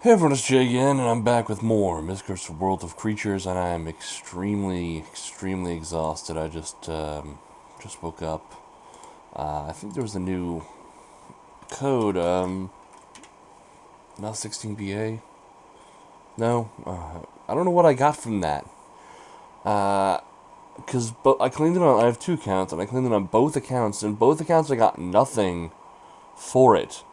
Hey everyone, it's Jay again, and I'm back with more Miscrits World of Creatures, and I am extremely exhausted. I just woke up. I think there was a new code, not 16BA. No, I don't know what I got from that. Because I cleaned it on. I have two accounts, and I cleaned it on both accounts, and both accounts I got nothing for it.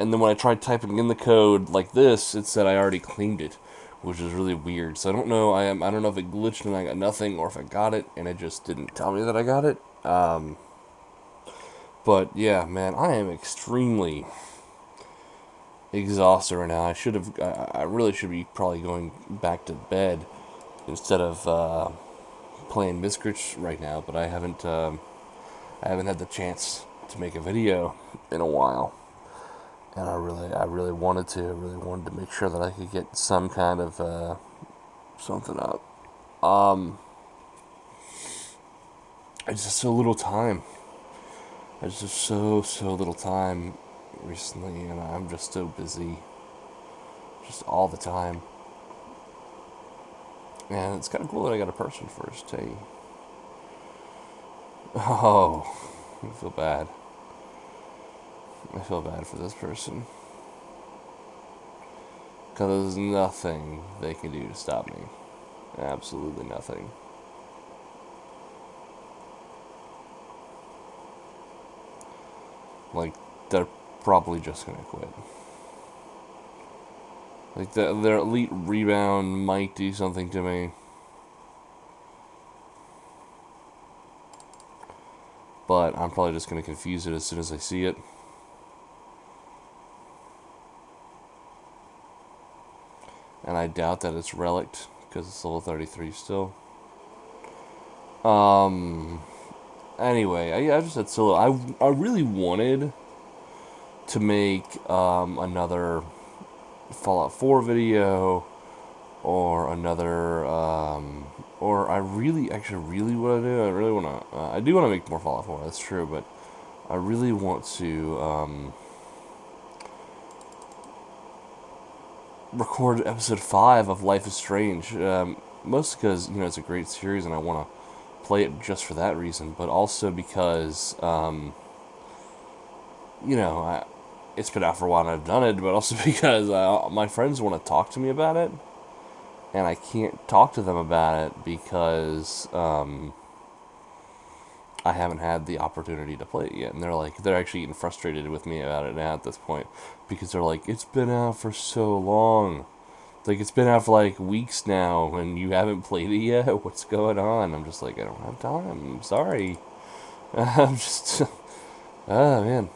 And then when I tried typing in the code like this, it said I already cleaned it, which is really weird. So I don't know. I don't know if it glitched and I got nothing, or if I got it and it just didn't tell me that I got it. But yeah, man, I am extremely exhausted right now. I really should be probably going back to bed instead of playing Miscrits right now. But I haven't had the chance to make a video in a while. And I really wanted to. I really wanted to make sure that I could get some kind of something up. Um, it's just so little time. It's just so little time recently, and I'm just so busy, just all the time. And it's kind of cool that I got a person first. Hey, oh, I feel bad. I feel bad for this person because there's nothing they can do to stop me. Absolutely nothing. Like, they're probably just gonna quit. Like, their elite rebound might do something to me. But I'm probably just gonna confuse it as soon as I see it. And I doubt that it's relict, because it's level 33 still. Anyway, I just said solo. I really wanted to make another Fallout 4 video, or another or I really want to do. I really want to. I do want to make more Fallout 4. That's true, but I really want to record episode 5 of Life is Strange. Mostly because it's a great series, and I want to play it just for that reason, but also because it's been out for a while and I've done it, but also because my friends want to talk to me about it, and I can't talk to them about it because I haven't had the opportunity to play it yet. And they're actually getting frustrated with me about it now at this point, because they're like, it's been out for so long. Like, it's been out for like weeks now and you haven't played it yet. What's going on? I'm just like, I don't have time. I'm sorry. I'm just, oh man,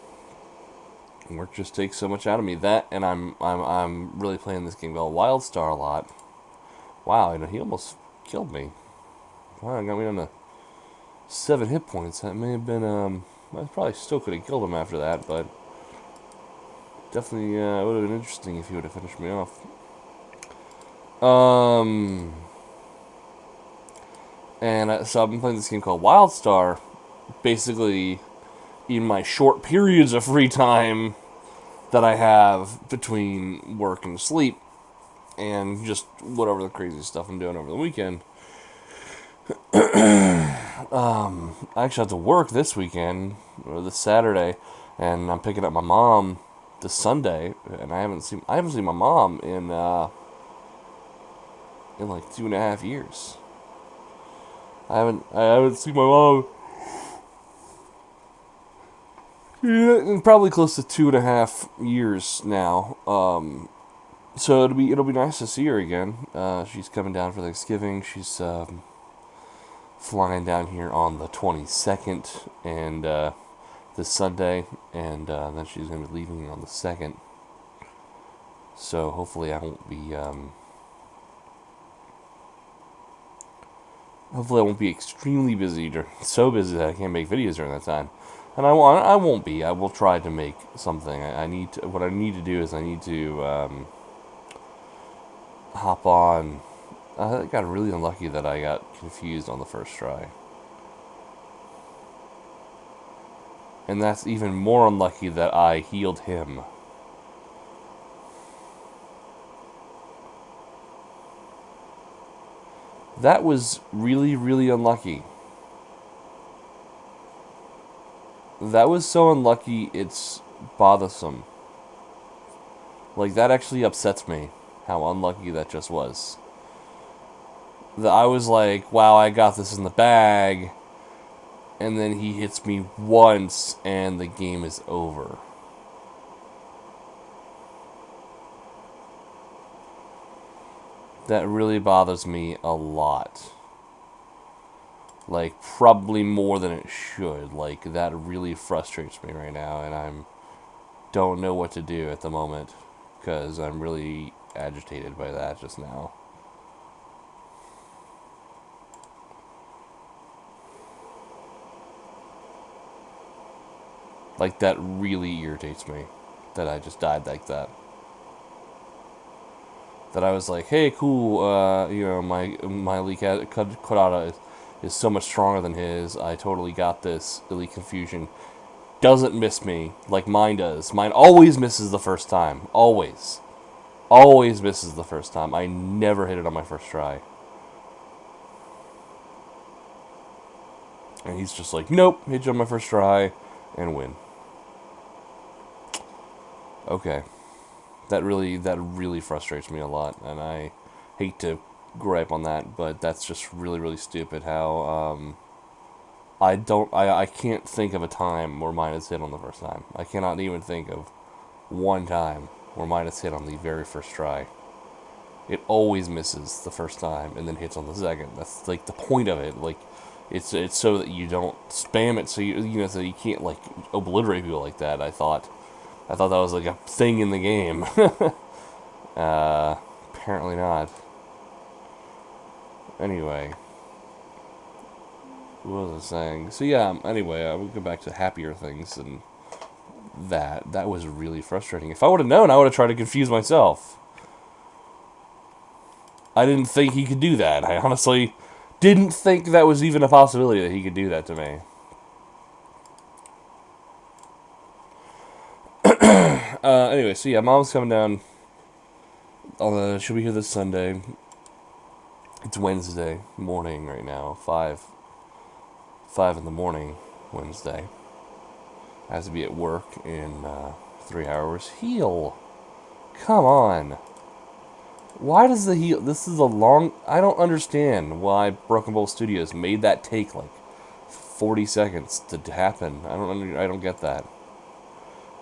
work just takes so much out of me. That, and I'm really playing this game called Wildstar a lot. Wow, he almost killed me. Wow, got me on to 7 hit points. That may have been I probably still could have killed him after that, but definitely would have been interesting if he would have finished me off. So I've been playing this game called Wildstar, basically in my short periods of free time that I have between work and sleep, and just whatever the crazy stuff I'm doing over the weekend. I actually have to work this weekend, or this Saturday, and I'm picking up my mom this Sunday, and I haven't seen my mom in like 2.5 years. I haven't seen my mom in probably close to 2.5 years now. So it'll be nice to see her again. She's coming down for Thanksgiving. She's flying down here on the 22nd, and this Sunday, and then she's going to be leaving on the 2nd. So hopefully I won't be extremely busy, so busy that I can't make videos during that time. And I won't be. I will try to make something. What I need to do is I need to hop on. I got really unlucky that I got confused on the first try. And that's even more unlucky that I healed him. That was really, really unlucky. That was so unlucky, it's bothersome. Like, that actually upsets me, how unlucky that just was. I was like, wow, I got this in the bag, and then he hits me once, and the game is over. That really bothers me a lot. Like, probably more than it should. Like, that really frustrates me right now, and I don't know what to do at the moment, because I'm really agitated by that just now. Like, that really irritates me, that I just died like that. That I was like, hey, cool, my Elite Quadrata is so much stronger than his. I totally got this. Elite Confusion doesn't miss me like mine does. Mine always misses the first time. Always. Always misses the first time. I never hit it on my first try. And he's just like, nope, hit you on my first try and win. Okay. That really frustrates me a lot, and I hate to gripe on that, but that's just really, really stupid how I can't think of a time where mine is hit on the first time. I cannot even think of one time where mine is hit on the very first try. It always misses the first time and then hits on the second. That's like the point of it. Like, it's so that you don't spam it, so so you can't like obliterate people like that. I thought that was like a thing in the game. Apparently not. Anyway, what was I saying? So yeah. Anyway, I will go back to happier things, and that was really frustrating. If I would have known, I would have tried to confuse myself. I didn't think he could do that. I honestly didn't think that was even a possibility that he could do that to me. Anyway, so yeah, Mom's coming down. She'll be here this Sunday. It's Wednesday morning right now. 5 in the morning, Wednesday. I have to be at work in 3 hours. Heal! Come on! Why does the heal... This is a long... I don't understand why Broken Bowl Studios made that take, like, 40 seconds to happen. I don't get that.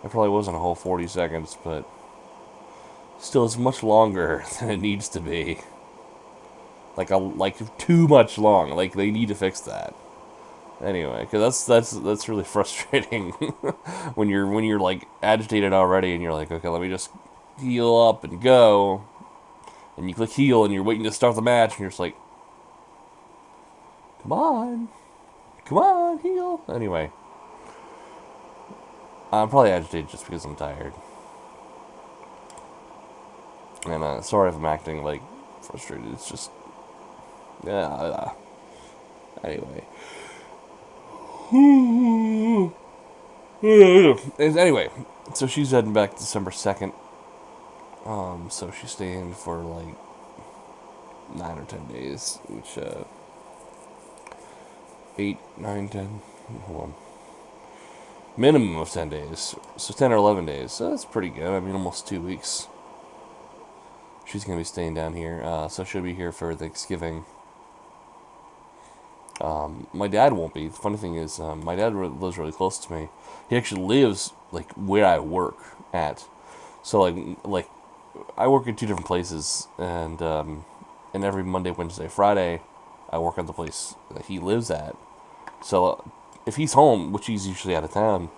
It probably wasn't a whole 40 seconds, but... Still, it's much longer than it needs to be. Like too much long. Like, they need to fix that. Anyway, because that's really frustrating when you're like agitated already, and you're like, okay, let me just heal up and go, and you click heal, and you're waiting to start the match, and you're just like, come on, heal. Anyway, I'm probably agitated just because I'm tired, and sorry if I'm acting like frustrated. It's just, yeah. Anyway. Anyway, so she's heading back December 2nd. So she's staying for like 9 or 10 days, which 8, 9, 10. Hold on. Minimum of 10 days. So 10 or 11 days. So that's pretty good. I mean, almost 2 weeks. She's gonna be staying down here. So she'll be here for Thanksgiving. My dad won't be. The funny thing is, my dad lives really close to me. He actually lives like where I work at. So like I work in 2 different places, and every Monday, Wednesday, Friday, I work at the place that he lives at. So if he's home, which he's usually out of town,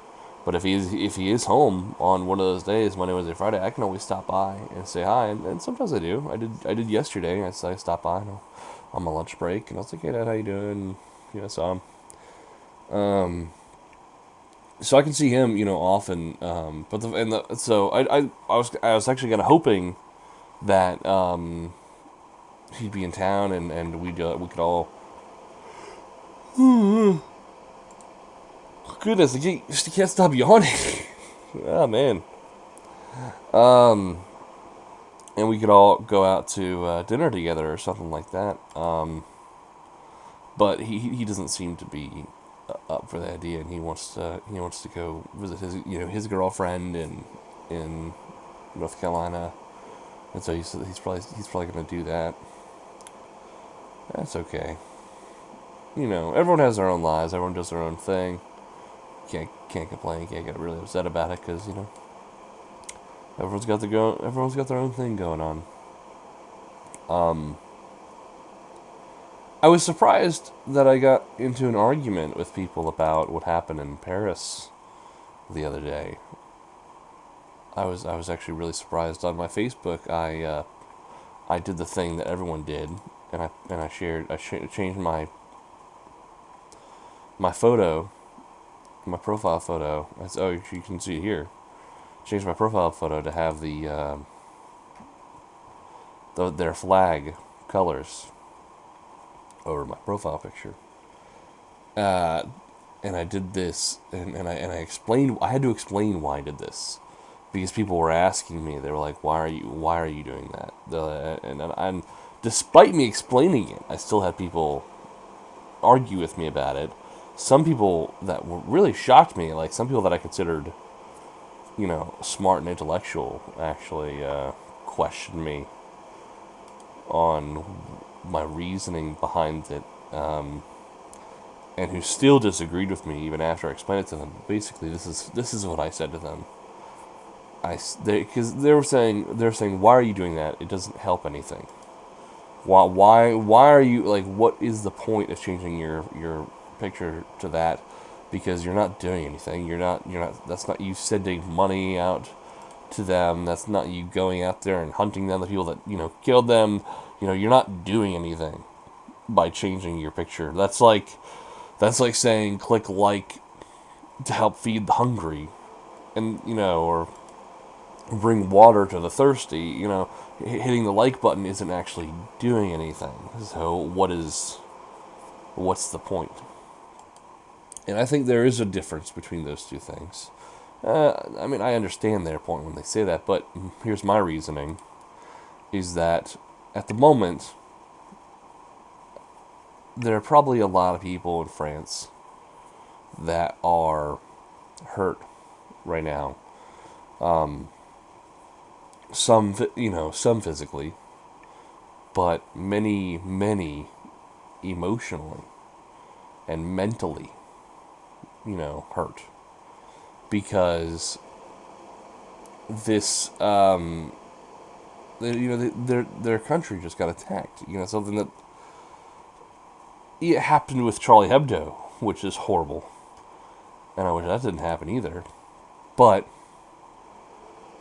but if he is home on one of those days, Monday, Wednesday, Friday, I can always stop by and say hi, and sometimes I do. I did yesterday. I stopped by on my lunch break, and I was like, hey, Dad, how you doing? So so I can see him, often. So I was actually kind of hoping that he'd be in town, and we could all. Goodness, I can't stop yawning. Oh man. And we could all go out to dinner together or something like that. But he doesn't seem to be up for the idea, and he wants to go visit his girlfriend in North Carolina, and so he's probably going to do that. That's okay. Everyone has their own lives. Everyone does their own thing. Can't complain. Can't get really upset about it because everyone's got their own thing going on. I was surprised that I got into an argument with people about what happened in Paris the other day. I was actually really surprised. On my Facebook, I did the thing that everyone did, and I changed my photo, my profile photo. You can see it here. Changed my profile photo to have their flag colors over my profile picture. And I did this, and I explained. I had to explain why I did this, because people were asking me. They were like, "Why are you doing that?" And despite me explaining it, I still had people argue with me about it. Some people that were really shocked me, like some people that I considered, smart and intellectual, actually questioned me on my reasoning behind it, and who still disagreed with me even after I explained it to them. Basically, this is what I said to them. Because they were saying, why are you doing that? It doesn't help anything. Why are you, like, what is the point of changing your picture to that? Because you're not doing anything. You're not. That's not you sending money out to them. That's not you going out there and hunting them. The people that killed them. You're not doing anything by changing your picture. That's like saying click like to help feed the hungry, and or bring water to the thirsty. Hitting the like button isn't actually doing anything. So what's the point? And I think there is a difference between those two things. I understand their point when they say that, but here's my reasoning: is that at the moment, there are probably a lot of people in France that are hurt right now. Some physically, but many emotionally and mentally, hurt, because this, their country just got attacked. Something that it happened with Charlie Hebdo, which is horrible, and I wish that didn't happen either. But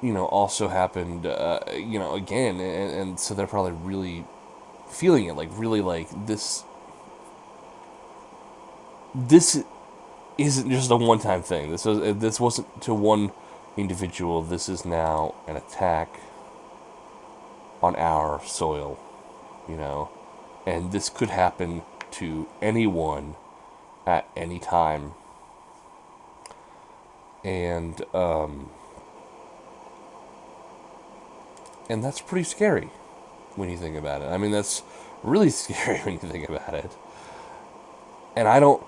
also happened, again, and so they're probably really feeling it, really this. This isn't just a one-time thing. This wasn't to one individual. This is now an attack on our soil, and this could happen to anyone at any time. And that's pretty scary when you think about it. That's really scary when you think about it. And I don't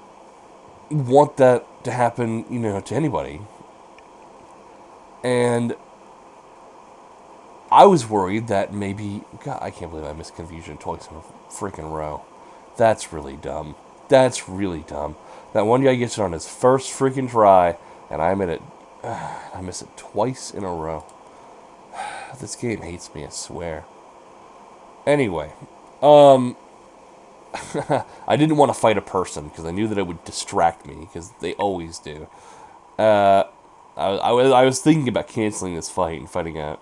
want that to happen, to anybody. And I was worried that maybe, God, I can't believe I missed Confusion twice in a freaking row. That's really dumb. That one guy gets it on his first freaking try, and I miss it twice in a row. This game hates me, I swear. Anyway, I didn't want to fight a person because I knew that it would distract me, because they always do. I was thinking about canceling this fight and fighting a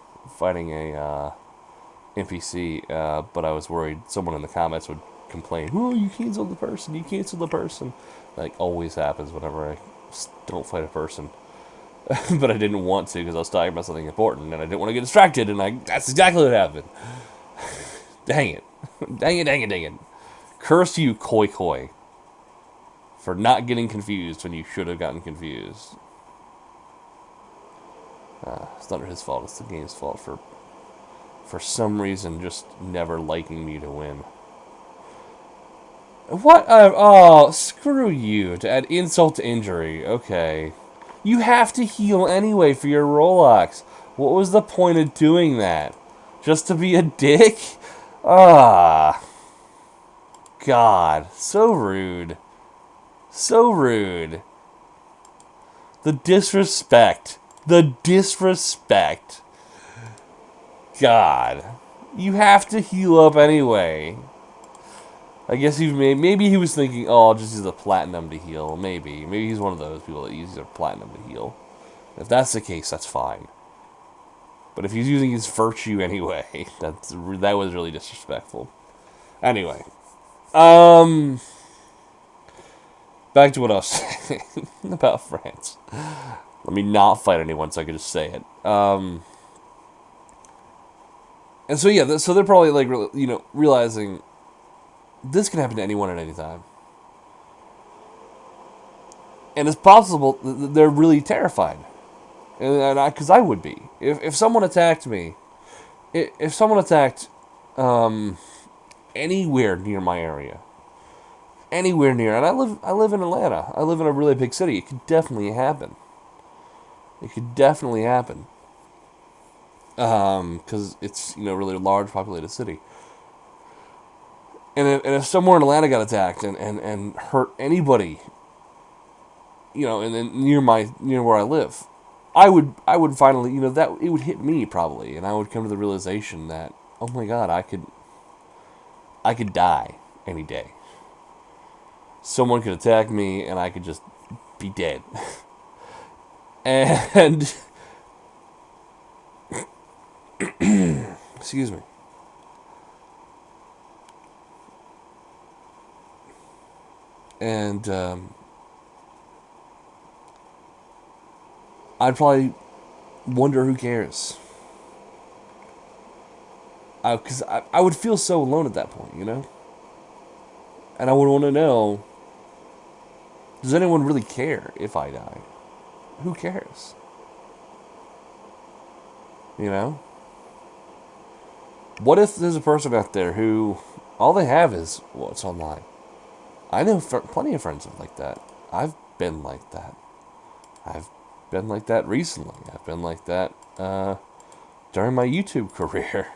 NPC, but I was worried someone in the comments would complain, "Oh, you canceled the person." Like always happens whenever I don't fight a person. But I didn't want to because I was talking about something important, and I didn't want to get distracted, and that's exactly what happened. Dang it. Dang it. Curse you, Koi Koi, for not getting confused when you should have gotten confused. It's not his fault, it's the game's fault for some reason just never liking me to win. What? Oh, screw you. To add insult to injury. Okay. You have to heal anyway for your Rolex. What was the point of doing that? Just to be a dick? Ah. God. So rude. So rude. The disrespect. The disrespect. God. You have to heal up anyway. I guess maybe he was thinking, oh, I'll just use the platinum to heal. Maybe he's one of those people that uses their platinum to heal. If that's the case, that's fine. But if he's using his virtue anyway, that was really disrespectful. Anyway, back to what I was saying about France. Let me not fight anyone, so I could just say it. And so yeah, so they're probably like realizing this can happen to anyone at any time. And it's possible they're really terrified. And because I would be. If someone attacked me, if someone attacked anywhere near my area, anywhere near, and I live in Atlanta, I live in a really big city, it could definitely happen. It could definitely happen. Because it's, really a large populated city. And if somewhere in Atlanta got attacked and hurt anybody, and then near where I live, I would finally, that it would hit me probably, and I would come to the realization that, oh my God, I could die any day. Someone could attack me, and I could just be dead. And excuse me. And I'd probably wonder who cares. Because I would feel so alone at that point, And I would want to know, does anyone really care if I die? Who cares? What if there's a person out there who all they have is what's online? I know plenty of friends like that. I've been like that. I've been like that recently. I've been like that during my YouTube career,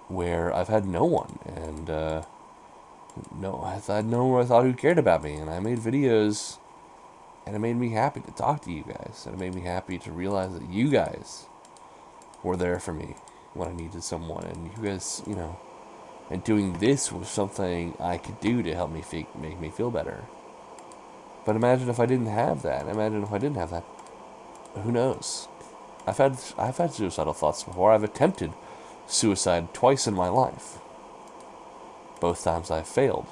where I've had no one, and I had no one I thought who cared about me, and I made videos, and it made me happy to talk to you guys, and it made me happy to realize that you guys were there for me when I needed someone, and you guys, and doing this was something I could do to help me make me feel better. But imagine if I didn't have that. Who knows? I've had suicidal thoughts before. I've attempted suicide twice in my life. Both times I've failed.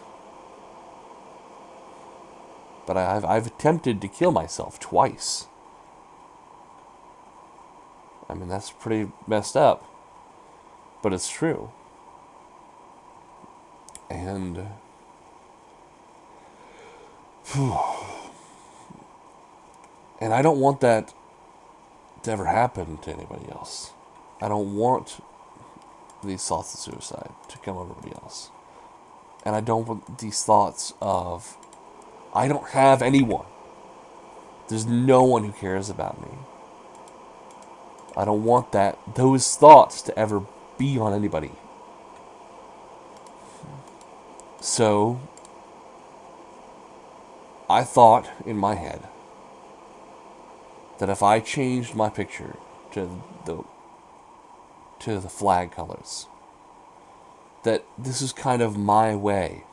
But I've attempted to kill myself twice. I mean, that's pretty messed up. But it's true. And and I don't want that to ever happen to anybody else. I don't want these thoughts of suicide to come over everybody else. And I don't want these thoughts of, I don't have anyone. There's no one who cares about me. I don't want those thoughts to ever be on anybody. So, I thought in my head that if I changed my picture to the flag colors, that this is kind of my way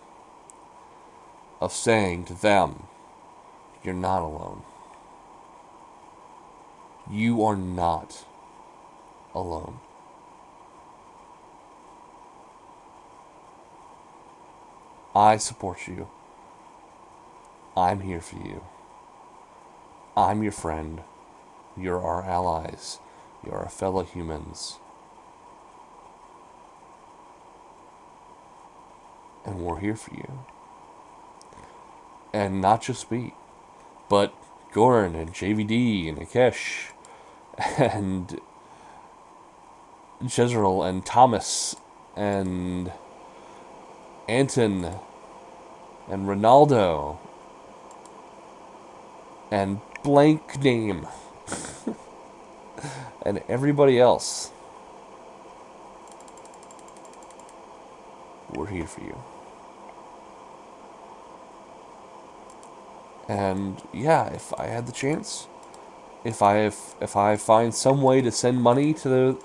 of saying to them, you're not alone. You are not alone. I support you. I'm here for you. I'm your friend. You're our allies. You're our fellow humans. And we're here for you. And not just me, but Goran and JVD and Akesh and Jezreel and Thomas and Anton and Ronaldo and blank name and everybody else. We're here for you. And yeah, if I had the chance, if I find some way to send money to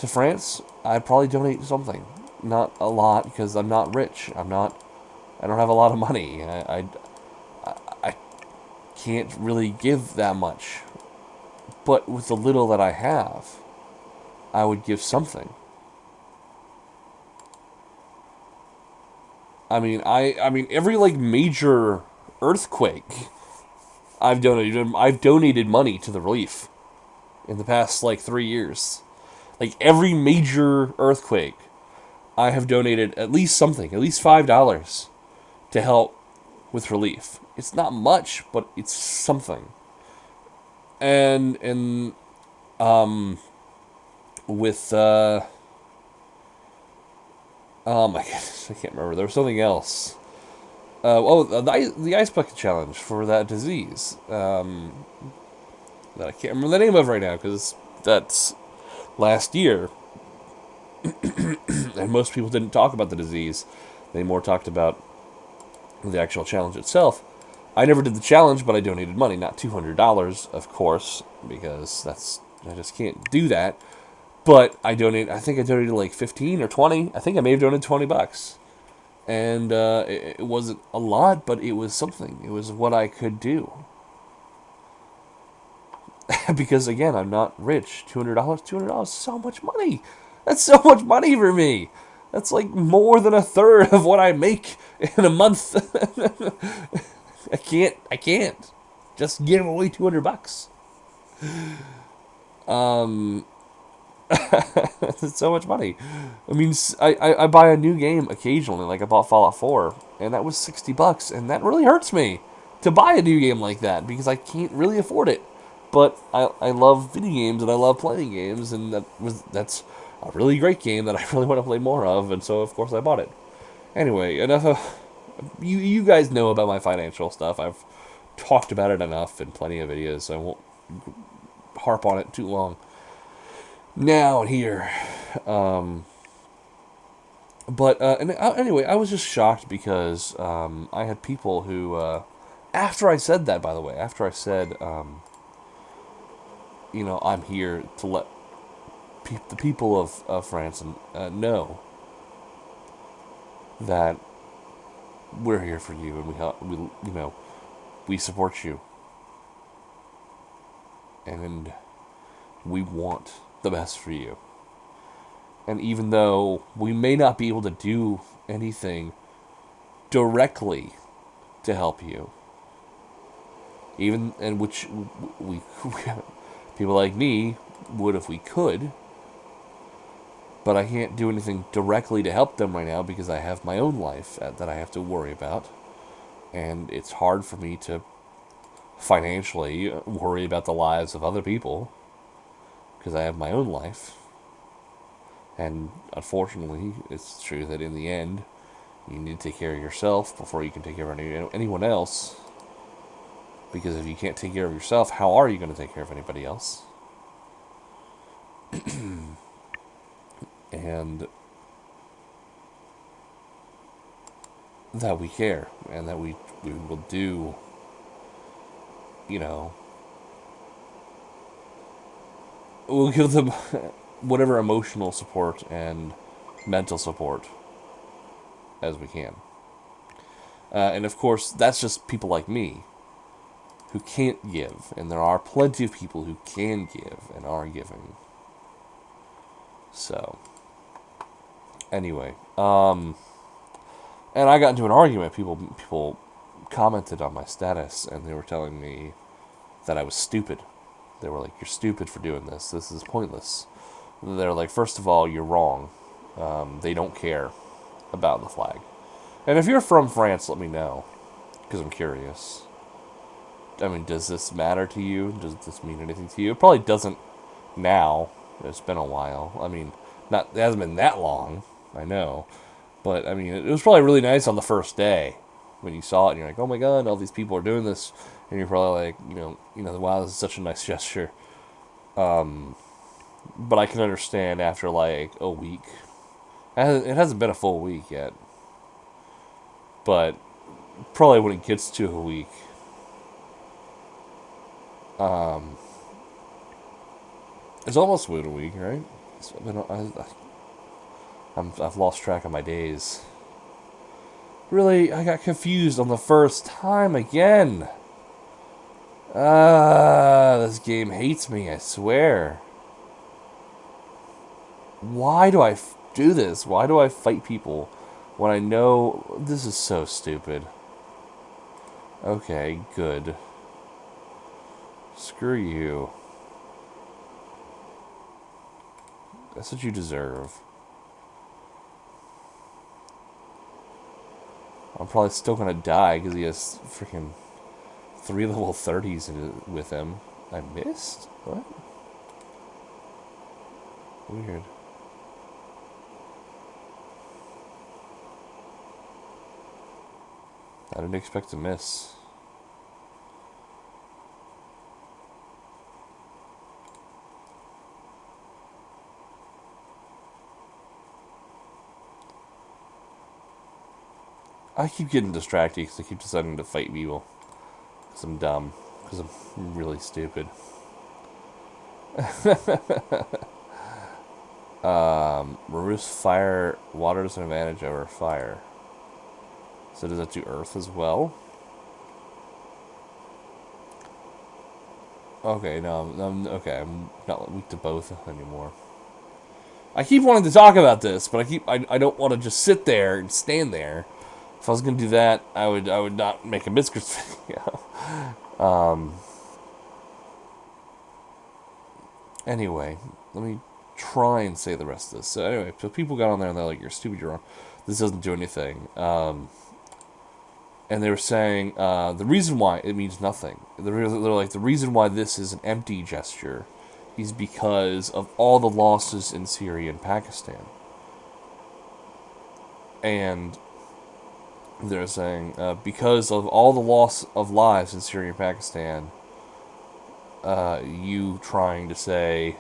France, I'd probably donate something. Not a lot because I'm not rich. I don't have a lot of money. I can't really give that much. But with the little that I have, I would give something. I mean every like major earthquake I've donated money to the relief in the past like 3 years. Like every major earthquake, I have donated at least something, at least $5 to help with relief. It's not much, but it's something. And with oh my goodness, I can't remember. There was something else. The ice bucket challenge for that disease. That I can't remember the name of right now because that's last year, and most people didn't talk about the disease. They more talked about the actual challenge itself. I never did the challenge, but I donated money, not $200, of course, because I just can't do that. But I think I donated like 15 or 20. I think I may have donated $20. And it wasn't a lot, but it was something. It was what I could do. Because again, I'm not rich. $200 is so much money. That's so much money for me. That's like more than a third of what I make in a month. I can't just give away $200. It's so much money. I mean, I buy a new game occasionally. Like I bought Fallout 4, and that was $60, and that really hurts me to buy a new game like that because I can't really afford it. But I love video games and I love playing games, and that's a really great game that I really want to play more of, and so of course I bought it. Anyway, enough of you guys know about my financial stuff. I've talked about it enough in plenty of videos, so I won't harp on it too long. Now and here, anyway, I was just shocked because I had people who, after I said that, by the way, after I said, I'm here to let the people of France know that we're here for you and we support you and we want the best for you. And even though we may not be able to do anything directly to help you, which we people like me would if we could, but I can't do anything directly to help them right now because I have my own life that I have to worry about, and it's hard for me to financially worry about the lives of other people because I have my own life. And unfortunately, it's true that in the end, you need to take care of yourself before you can take care of anyone else. Because if you can't take care of yourself, how are you going to take care of anybody else? And that we care, and that we will do, we'll give them whatever emotional support and mental support as we can. And of course, that's just people like me who can't give, and there are plenty of people who can give and are giving. So, anyway, and I got into an argument. People commented on my status, and they were telling me that I was stupid. They were like, "You're stupid for doing this. This is pointless." They're like, first of all, you're wrong. They don't care about the flag. And if you're from France, let me know, because I'm curious. I mean, does this matter to you? Does this mean anything to you? It probably doesn't now. It's been a while. I mean, it hasn't been that long, I know. But, I mean, it was probably really nice on the first day when you saw it and you're like, oh my god, all these people are doing this. And you're probably like, wow, this is such a nice gesture. But I can understand after like a week. It hasn't been a full week yet. But probably when it gets to a week, it's almost been a week, right? I've lost track of my days. Really, I got confused on the first time again. This game hates me, I swear. Why do I do this? Why do I fight people when I know this is so stupid? Okay, good. Screw you. That's what you deserve. I'm probably still gonna die because he has freaking 3 level 30s with him. I missed? What? Weird. I didn't expect to miss. I keep getting distracted because I keep deciding to fight people. Because I'm dumb. Because I'm really stupid. Reduce fire. Water is an advantage over fire. So does that do earth as well? Okay, no, I'm not weak to both anymore. I keep wanting to talk about this, but I don't want to just sit there and stand there. If I was gonna do that, I would not make a Miscrits video. Anyway, let me try and say the rest of this. So anyway, so people got on there and they're like, "You're stupid, you're wrong. This doesn't do anything." And they were saying the reason why it means nothing. They're like, the reason why this is an empty gesture is because of all the losses in Syria and Pakistan. And they're saying because of all the loss of lives in Syria and Pakistan, you trying to say,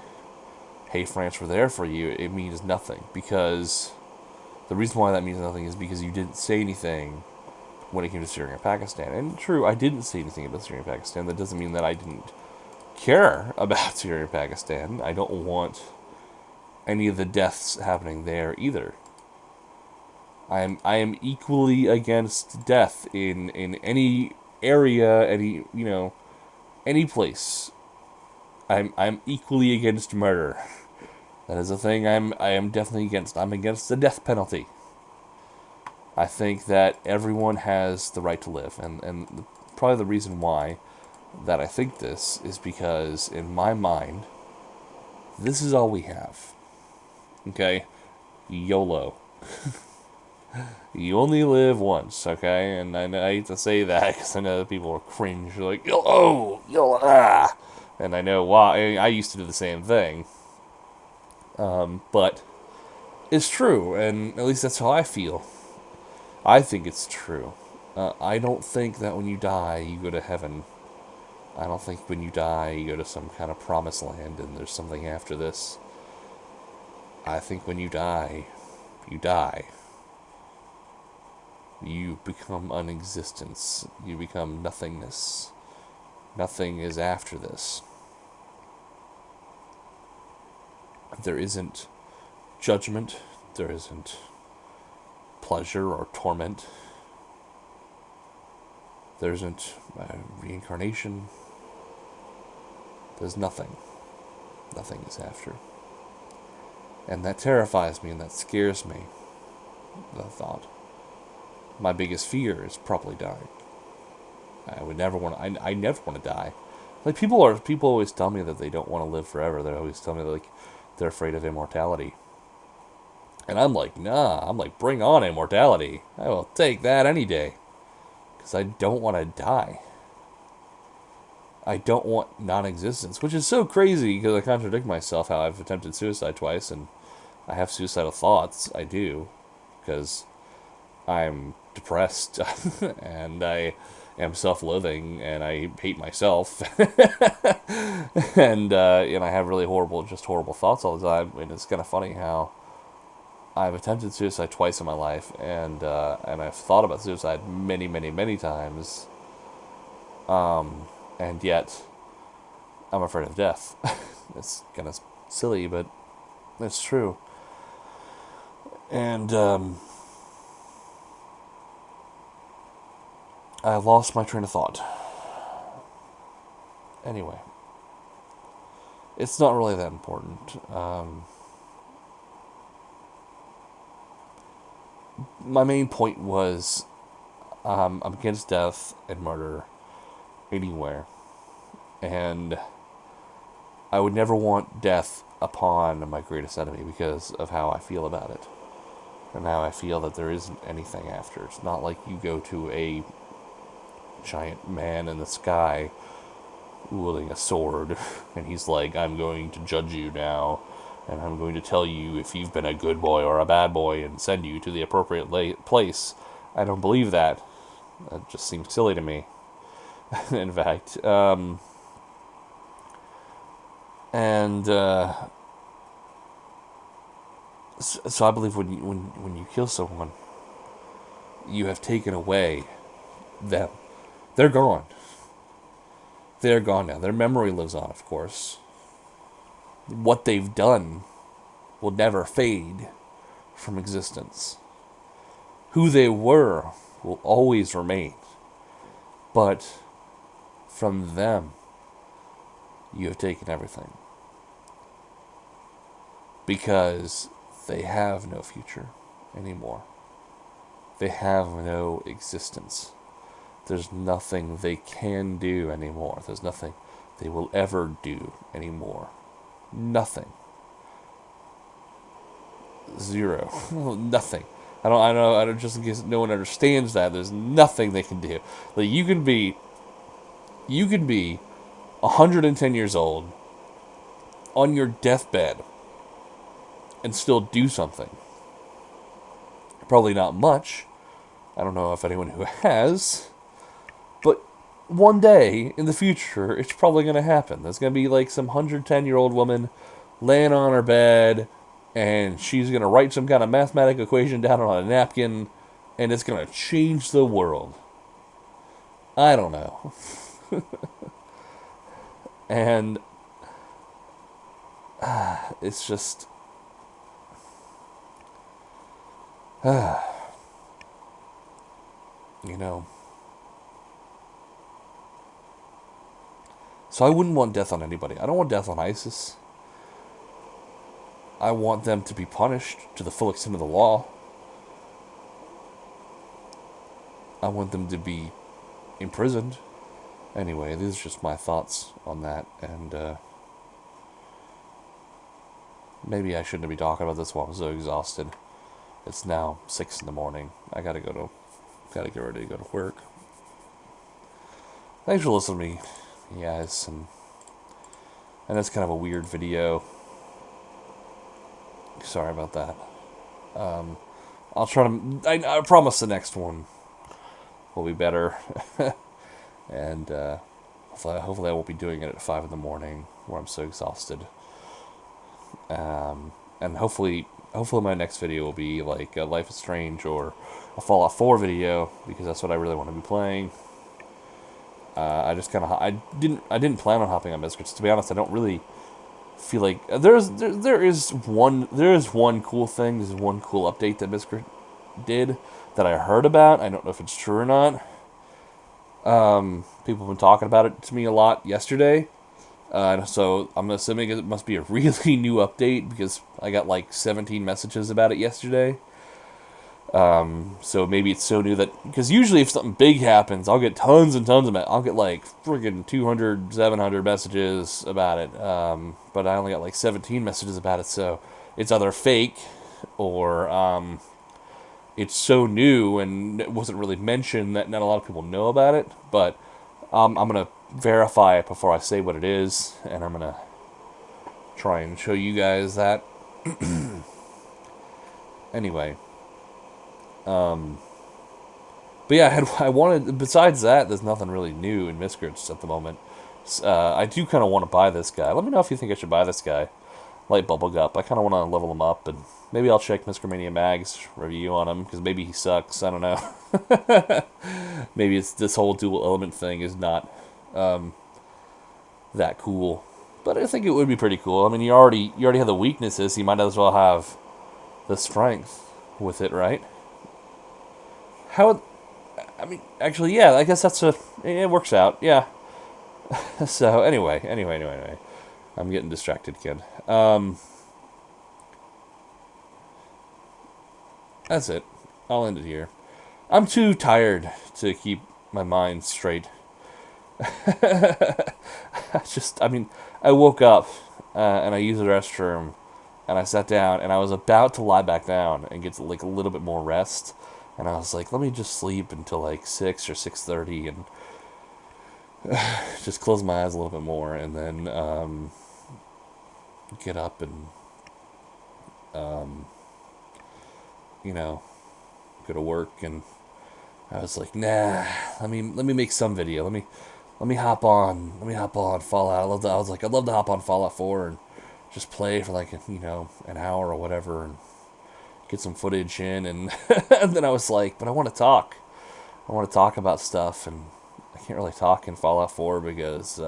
"Hey, France, we're there for you," it means nothing. Because the reason why that means nothing is because you didn't say anything when it came to Syria and Pakistan. And true, I didn't say anything about Syria and Pakistan. That doesn't mean that I didn't care about Syria and Pakistan. I don't want any of the deaths happening there either. I am equally against death in any area, any place. I'm equally against murder. That is a thing I am definitely against. I'm against the death penalty. I think that everyone has the right to live, and probably the reason why that I think this is because in my mind, this is all we have. Okay? YOLO. You only live once, okay? And I hate to say that because I know that people are cringe. They're like, YOLO! YOLO! Ah! And I know why. I used to do the same thing. But it's true, and at least that's how I feel. I think it's true. I don't think that when you die, you go to heaven. I don't think when you die, you go to some kind of promised land and there's something after this. I think when you die, you die. You become unexistence. You become nothingness. Nothing is after this. There isn't judgment. There isn't pleasure or torment. There isn't reincarnation. There's nothing. Nothing is after. And that terrifies me and that scares me. The thought. My biggest fear is probably dying. I would never want to. I never want to die. Like people always tell me that they don't want to live forever. They always tell me like they're afraid of immortality. And I'm like, nah. I'm like, bring on immortality. I will take that any day. Because I don't want to die. I don't want non-existence, which is so crazy because I contradict myself. How I've attempted suicide twice and I have suicidal thoughts. I do, because I'm depressed, and I am self-loathing, and I hate myself, and I have really horrible thoughts all the time. And it's kind of funny how I've attempted suicide twice in my life, and I've thought about suicide many, many, many times, and yet I'm afraid of death. It's kind of silly, but it's true. And I lost my train of thought. Anyway, it's not really that important. My main point was I'm against death and murder anywhere. And I would never want death upon my greatest enemy because of how I feel about it. And how I feel that there isn't anything after. It's not like you go to a giant man in the sky wielding a sword, and he's like, I'm going to judge you now, and I'm going to tell you if you've been a good boy or a bad boy and send you to the appropriate place. I don't believe that. That just seems silly to me. In fact. So I believe when you kill someone, you have taken away them. They're gone. They're gone now. Their memory lives on, of course. What they've done will never fade from existence. Who they were will always remain. But from them, you have taken everything. Because they have no future anymore. They have no existence. There's nothing they can do anymore. There's nothing they will ever do anymore. Nothing. Zero. Nothing. I don't, just in case no one understands that, there's nothing they can do. Like, you can be 110 years old on your deathbed and still do something. Probably not much. I don't know if anyone who has. But one day in the future, it's probably going to happen. There's going to be like some 110-year-old woman laying on her bed, and she's going to write some kind of mathematical equation down on a napkin, and it's going to change the world. I don't know. And it's just... you know... So I wouldn't want death on anybody. I don't want death on ISIS. I want them to be punished to the full extent of the law. I want them to be imprisoned. Anyway, these are just my thoughts on that, and maybe I shouldn't be talking about this while I'm so exhausted. It's now 6 in the morning. I gotta get ready to go to work. Thanks for listening to me, you guys, and that's kind of a weird video. Sorry about that. I'll try to... I promise the next one will be better. And hopefully I won't be doing it at 5 in the morning where I'm so exhausted. And hopefully my next video will be like a Life is Strange or a Fallout 4 video, because that's what I really want to be playing. I just kind of... I didn't plan on hopping on Miscrits. To be honest, I don't really feel like... There is one cool thing. There's one cool update that Miscrit did that I heard about. I don't know if it's true or not. People have been talking about it to me a lot yesterday. So I'm assuming it must be a really new update, because I got like 17 messages about it yesterday. So maybe it's so new that... Because usually if something big happens, I'll get tons and tons of it. I'll get like friggin' 200, 700 messages about it. But I only got like 17 messages about it, so it's either fake or it's so new and it wasn't really mentioned that not a lot of people know about it. But I'm going to verify it before I say what it is, and I'm going to try and show you guys that. Anyway... But yeah, I wanted. Besides that, there's nothing really new in Miscrits at the moment. I do kind of want to buy this guy. Let me know if you think I should buy this guy, Light Bubblegup. I kind of want to level him up, and maybe I'll check Miscrimania Mag's review on him because maybe he sucks. I don't know. Maybe it's this whole dual element thing is not that cool, but I think it would be pretty cool. I mean, you already have the weaknesses. You might as well have the strength with it, right? How? I mean, actually, yeah. I guess it works out. Yeah. So anyway, I'm getting distracted again. That's it. I'll end it here. I'm too tired to keep my mind straight. I woke up and I used the restroom and I sat down and I was about to lie back down and get like a little bit more rest. And I was like, let me just sleep until like 6 or 6:30 and just close my eyes a little bit more and then get up and go to work. And I was like, nah, let me make some video. Let me hop on Fallout. I'd love to hop on Fallout 4 and just play for like an hour or whatever and get some footage in. And, and then I was like, but I want to talk. I want to talk about stuff, and I can't really talk in Fallout 4 because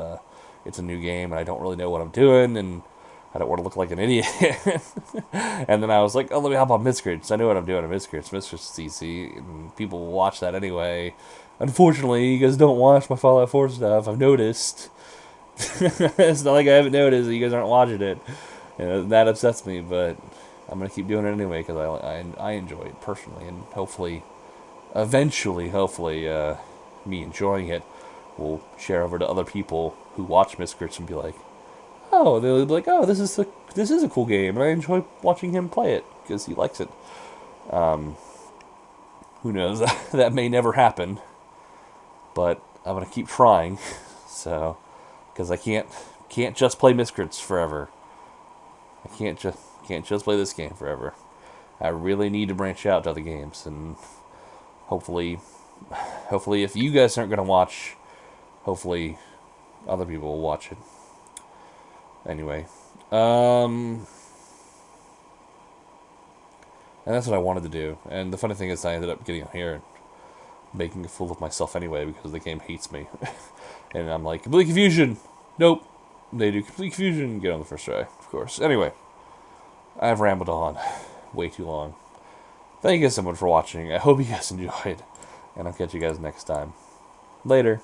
it's a new game and I don't really know what I'm doing, and I don't want to look like an idiot. And then I was like, oh, let me hop on Miscrits. I know what I'm doing on Miscrits. Miscrits is easy, and people will watch that anyway. Unfortunately, you guys don't watch my Fallout 4 stuff. I've noticed. It's not like I haven't noticed that you guys aren't watching it. That upsets me, but I'm going to keep doing it anyway because I enjoy it personally, and eventually, me enjoying it will share over to other people who watch Miscrits and be like, oh, they'll be like, oh, this is a cool game, and I enjoy watching him play it because he likes it. Who knows? That may never happen, but I'm gonna keep trying. So, because I can't just play Miscrits forever. I can't just play this game forever. I really need to branch out to other games, and hopefully, if you guys aren't gonna watch, hopefully, other people will watch it. Anyway, and that's what I wanted to do. And the funny thing is, I ended up getting on here and making a fool of myself anyway because the game hates me. And I'm like, complete confusion. Nope, they do complete confusion. Get on the first try, of course. Anyway, I've rambled on way too long. Thank you guys so much for watching. I hope you guys enjoyed, and I'll catch you guys next time. Later.